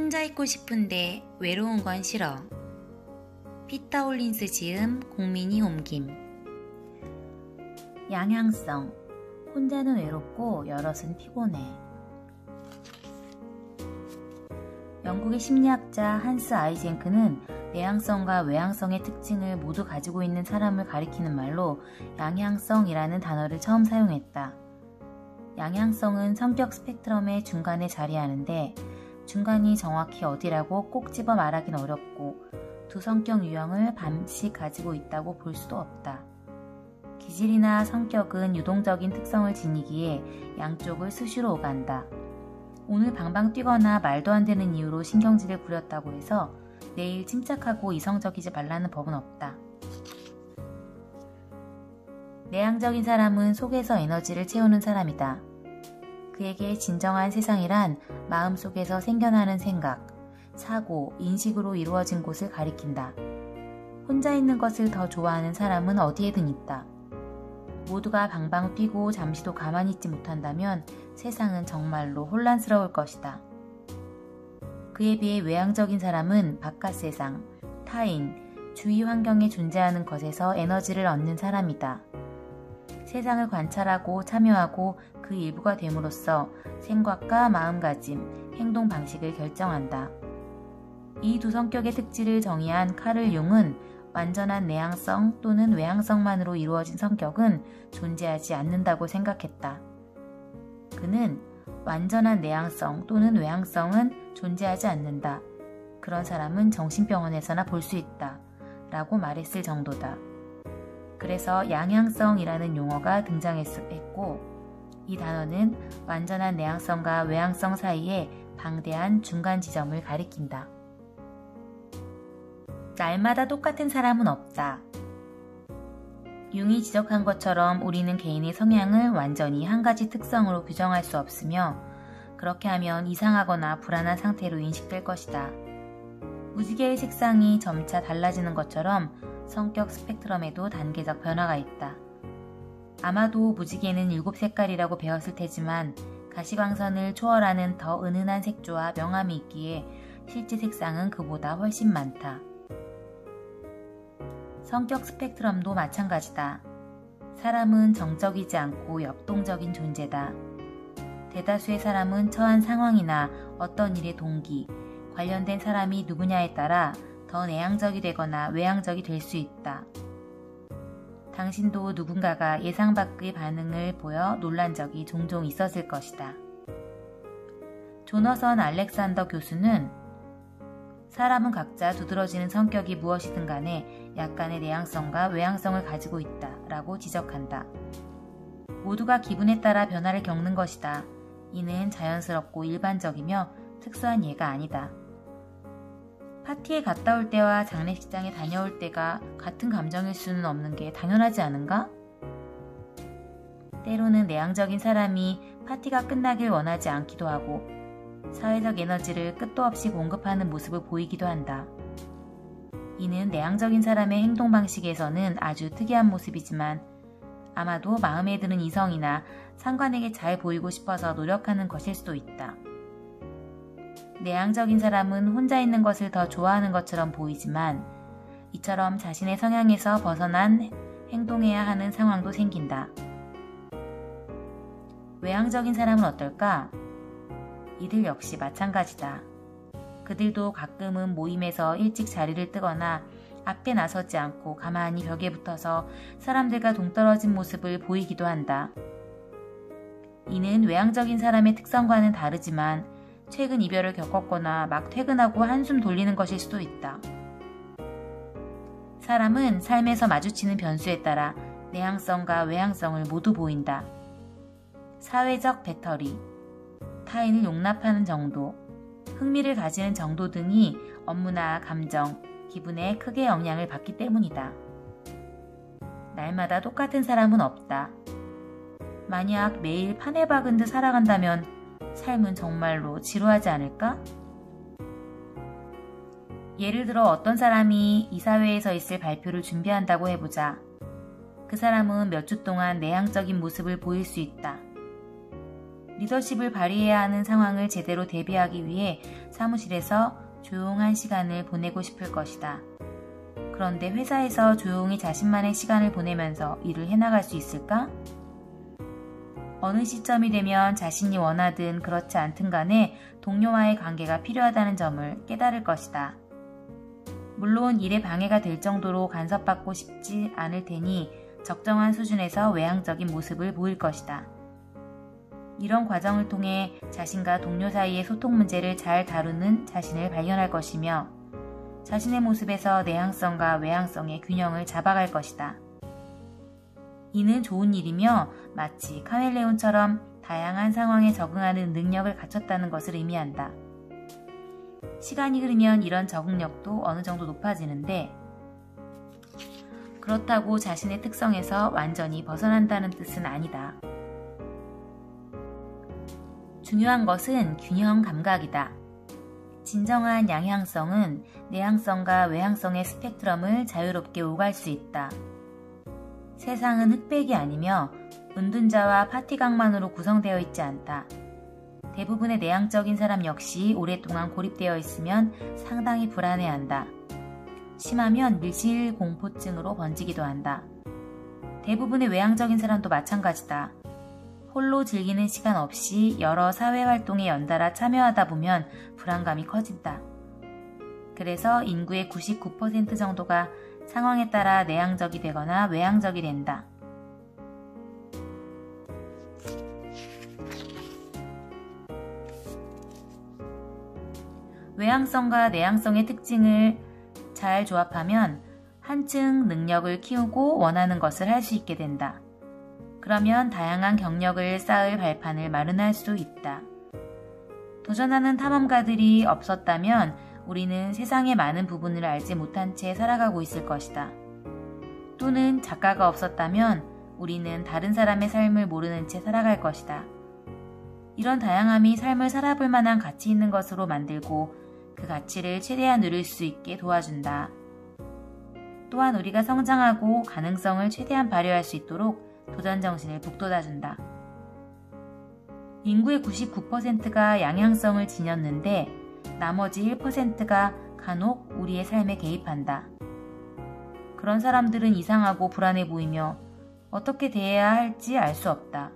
혼자 있고 싶은데 외로운 건 싫어. 피터 홀린스 지음, 공민이 옮김. 양향성. 혼자는 외롭고 여럿은 피곤해. 영국의 심리학자 한스 아이젠크는 내향성과 외향성의 특징을 모두 가지고 있는 사람을 가리키는 말로 양향성이라는 단어를 처음 사용했다. 양향성은 성격 스펙트럼의 중간에 자리하는데 중간이 정확히 어디라고 꼭 집어 말하긴 어렵고 두 성격 유형을 반씩 가지고 있다고 볼 수도 없다. 기질이나 성격은 유동적인 특성을 지니기에 양쪽을 수시로 오간다. 오늘 방방 뛰거나 말도 안 되는 이유로 신경질을 부렸다고 해서 내일 침착하고 이성적이지 말라는 법은 없다. 내향적인 사람은 속에서 에너지를 채우는 사람이다. 그에게 진정한 세상이란 마음속에서 생겨나는 생각, 사고, 인식으로 이루어진 곳을 가리킨다. 혼자 있는 것을 더 좋아하는 사람은 어디에든 있다. 모두가 방방 뛰고 잠시도 가만히 있지 못한다면 세상은 정말로 혼란스러울 것이다. 그에 비해 외향적인 사람은 바깥 세상, 타인, 주위 환경에 존재하는 것에서 에너지를 얻는 사람이다. 세상을 관찰하고 참여하고 그 일부가 됨으로써 생각과 마음가짐, 행동 방식을 결정한다. 이 두 성격의 특질을 정의한 카를 융은 완전한 내향성 또는 외향성만으로 이루어진 성격은 존재하지 않는다고 생각했다. 그는 완전한 내향성 또는 외향성은 존재하지 않는다. 그런 사람은 정신병원에서나 볼 수 있다. 라고 말했을 정도다. 그래서 양향성이라는 용어가 등장했고 이 단어는 완전한 내향성과 외향성 사이에 방대한 중간 지점을 가리킨다. 날마다 똑같은 사람은 없다. 융이 지적한 것처럼 우리는 개인의 성향을 완전히 한 가지 특성으로 규정할 수 없으며 그렇게 하면 이상하거나 불안한 상태로 인식될 것이다. 무지개의 색상이 점차 달라지는 것처럼 성격 스펙트럼에도 단계적 변화가 있다. 아마도 무지개는 7색깔이라고 배웠을 테지만 가시광선을 초월하는 더 은은한 색조와 명암이 있기에 실제 색상은 그보다 훨씬 많다. 성격 스펙트럼도 마찬가지다. 사람은 정적이지 않고 역동적인 존재다. 대다수의 사람은 처한 상황이나 어떤 일의 동기, 관련된 사람이 누구냐에 따라 더 내향적이 되거나 외향적이 될 수 있다. 당신도 누군가가 예상 밖의 반응을 보여 놀란 적이 종종 있었을 것이다. 조너선 알렉산더 교수는 사람은 각자 두드러지는 성격이 무엇이든 간에 약간의 내향성과 외향성을 가지고 있다 라고 지적한다. 모두가 기분에 따라 변화를 겪는 것이다. 이는 자연스럽고 일반적이며 특수한 예가 아니다. 파티에 갔다 올 때와 장례식장에 다녀올 때가 같은 감정일 수는 없는 게 당연하지 않은가? 때로는 내향적인 사람이 파티가 끝나길 원하지 않기도 하고 사회적 에너지를 끝도 없이 공급하는 모습을 보이기도 한다. 이는 내향적인 사람의 행동 방식에서는 아주 특이한 모습이지만 아마도 마음에 드는 이성이나 상관에게 잘 보이고 싶어서 노력하는 것일 수도 있다. 내향적인 사람은 혼자 있는 것을 더 좋아하는 것처럼 보이지만 이처럼 자신의 성향에서 벗어난 행동해야 하는 상황도 생긴다. 외향적인 사람은 어떨까? 이들 역시 마찬가지다. 그들도 가끔은 모임에서 일찍 자리를 뜨거나 앞에 나서지 않고 가만히 벽에 붙어서 사람들과 동떨어진 모습을 보이기도 한다. 이는 외향적인 사람의 특성과는 다르지만 최근 이별을 겪었거나 막 퇴근하고 한숨 돌리는 것일 수도 있다. 사람은 삶에서 마주치는 변수에 따라 내향성과 외향성을 모두 보인다. 사회적 배터리, 타인을 용납하는 정도, 흥미를 가지는 정도 등이 업무나 감정, 기분에 크게 영향을 받기 때문이다. 날마다 똑같은 사람은 없다. 만약 매일 판에 박은 듯 살아간다면 삶은 정말로 지루하지 않을까? 예를 들어 어떤 사람이 이사회에서 있을 발표를 준비한다고 해보자. 그 사람은 몇 주 동안 내향적인 모습을 보일 수 있다. 리더십을 발휘해야 하는 상황을 제대로 대비하기 위해 사무실에서 조용한 시간을 보내고 싶을 것이다. 그런데 회사에서 조용히 자신만의 시간을 보내면서 일을 해나갈 수 있을까? 어느 시점이 되면 자신이 원하든 그렇지 않든 간에 동료와의 관계가 필요하다는 점을 깨달을 것이다. 물론 일에 방해가 될 정도로 간섭받고 싶지 않을 테니 적정한 수준에서 외향적인 모습을 보일 것이다. 이런 과정을 통해 자신과 동료 사이의 소통 문제를 잘 다루는 자신을 발견할 것이며 자신의 모습에서 내향성과 외향성의 균형을 잡아갈 것이다. 이는 좋은 일이며 마치 카멜레온처럼 다양한 상황에 적응하는 능력을 갖췄다는 것을 의미한다. 시간이 흐르면 이런 적응력도 어느 정도 높아지는데 그렇다고 자신의 특성에서 완전히 벗어난다는 뜻은 아니다. 중요한 것은 균형 감각이다. 진정한 양향성은 내향성과 외향성의 스펙트럼을 자유롭게 오갈 수 있다. 세상은 흑백이 아니며 은둔자와 파티강만으로 구성되어 있지 않다. 대부분의 내향적인 사람 역시 오랫동안 고립되어 있으면 상당히 불안해한다. 심하면 밀실공포증으로 번지기도 한다. 대부분의 외향적인 사람도 마찬가지다. 홀로 즐기는 시간 없이 여러 사회활동에 연달아 참여하다 보면 불안감이 커진다. 그래서 인구의 99% 정도가 상황에 따라 내향적이 되거나 외향적이 된다. 외향성과 내향성의 특징을 잘 조합하면 한층 능력을 키우고 원하는 것을 할 수 있게 된다. 그러면 다양한 경력을 쌓을 발판을 마련할 수 있다. 도전하는 탐험가들이 없었다면 우리는 세상의 많은 부분을 알지 못한 채 살아가고 있을 것이다. 또는 작가가 없었다면 우리는 다른 사람의 삶을 모르는 채 살아갈 것이다. 이런 다양함이 삶을 살아볼 만한 가치 있는 것으로 만들고 그 가치를 최대한 누릴 수 있게 도와준다. 또한 우리가 성장하고 가능성을 최대한 발휘할 수 있도록 도전정신을 북돋아준다. 인구의 99%가 양향성을 지녔는데 나머지 1%가 간혹 우리의 삶에 개입한다. 그런 사람들은 이상하고 불안해 보이며 어떻게 대해야 할지 알 수 없다.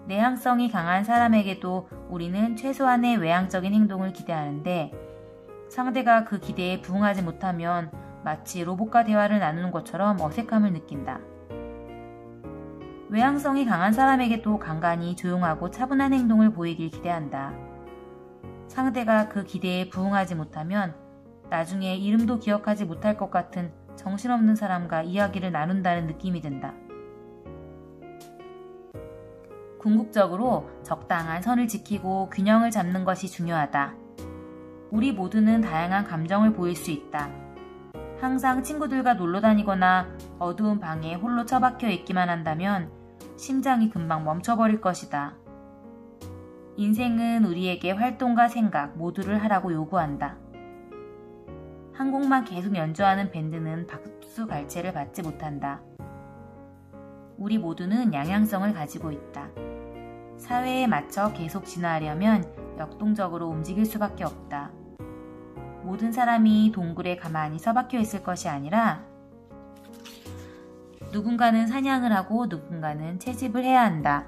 내향성이 강한 사람에게도 우리는 최소한의 외향적인 행동을 기대하는데 상대가 그 기대에 부응하지 못하면 마치 로봇과 대화를 나누는 것처럼 어색함을 느낀다. 외향성이 강한 사람에게도 간간히 조용하고 차분한 행동을 보이길 기대한다. 상대가 그 기대에 부응하지 못하면 나중에 이름도 기억하지 못할 것 같은 정신없는 사람과 이야기를 나눈다는 느낌이 든다. 궁극적으로 적당한 선을 지키고 균형을 잡는 것이 중요하다. 우리 모두는 다양한 감정을 보일 수 있다. 항상 친구들과 놀러 다니거나 어두운 방에 홀로 처박혀 있기만 한다면 심장이 금방 멈춰버릴 것이다. 인생은 우리에게 활동과 생각 모두를 하라고 요구한다. 한 곡만 계속 연주하는 밴드는 박수 갈채를 받지 못한다. 우리 모두는 양향성을 가지고 있다. 사회에 맞춰 계속 진화하려면 역동적으로 움직일 수밖에 없다. 모든 사람이 동굴에 가만히 처박혀 있을 것이 아니라 누군가는 사냥을 하고 누군가는 채집을 해야 한다.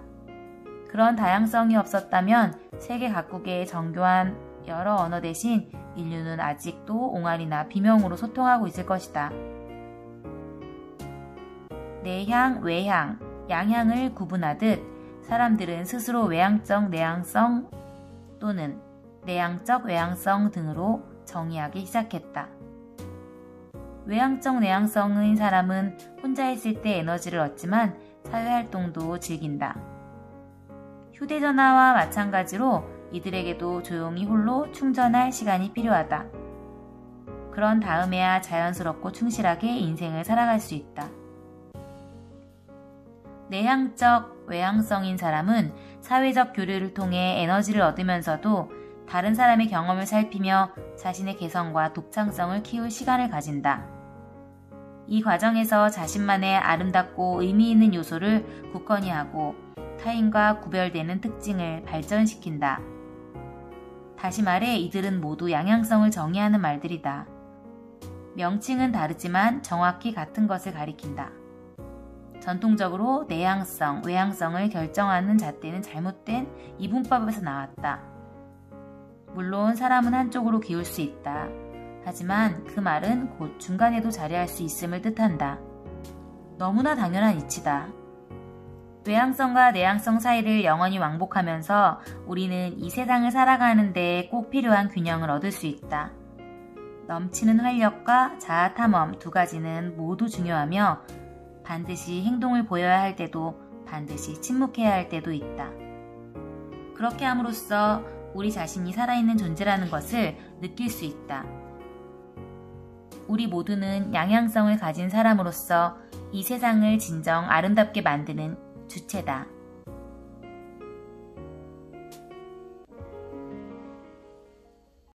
그런 다양성이 없었다면 세계 각국의 정교한 여러 언어 대신 인류는 아직도 옹알이나 비명으로 소통하고 있을 것이다. 내향, 외향, 양향을 구분하듯 사람들은 스스로 외향적 내향성 또는 내향적 외향성 등으로 정의하기 시작했다. 외향적 내향성인 사람은 혼자 있을 때 에너지를 얻지만 사회활동도 즐긴다. 휴대전화와 마찬가지로 이들에게도 조용히 홀로 충전할 시간이 필요하다. 그런 다음에야 자연스럽고 충실하게 인생을 살아갈 수 있다. 내향적 외향성인 사람은 사회적 교류를 통해 에너지를 얻으면서도 다른 사람의 경험을 살피며 자신의 개성과 독창성을 키울 시간을 가진다. 이 과정에서 자신만의 아름답고 의미 있는 요소를 굳건히 하고 타인과 구별되는 특징을 발전시킨다. 다시 말해 이들은 모두 양향성을 정의하는 말들이다. 명칭은 다르지만 정확히 같은 것을 가리킨다. 전통적으로 내향성, 외향성을 결정하는 잣대는 잘못된 이분법에서 나왔다. 물론 사람은 한쪽으로 기울 수 있다. 하지만 그 말은 곧 중간에도 자리할 수 있음을 뜻한다. 너무나 당연한 이치다. 외향성과 내향성 사이를 영원히 왕복하면서 우리는 이 세상을 살아가는 데 꼭 필요한 균형을 얻을 수 있다. 넘치는 활력과 자아 탐험 두 가지는 모두 중요하며 반드시 행동을 보여야 할 때도 반드시 침묵해야 할 때도 있다. 그렇게 함으로써 우리 자신이 살아있는 존재라는 것을 느낄 수 있다. 우리 모두는 양향성을 가진 사람으로서 이 세상을 진정 아름답게 만드는 주체다.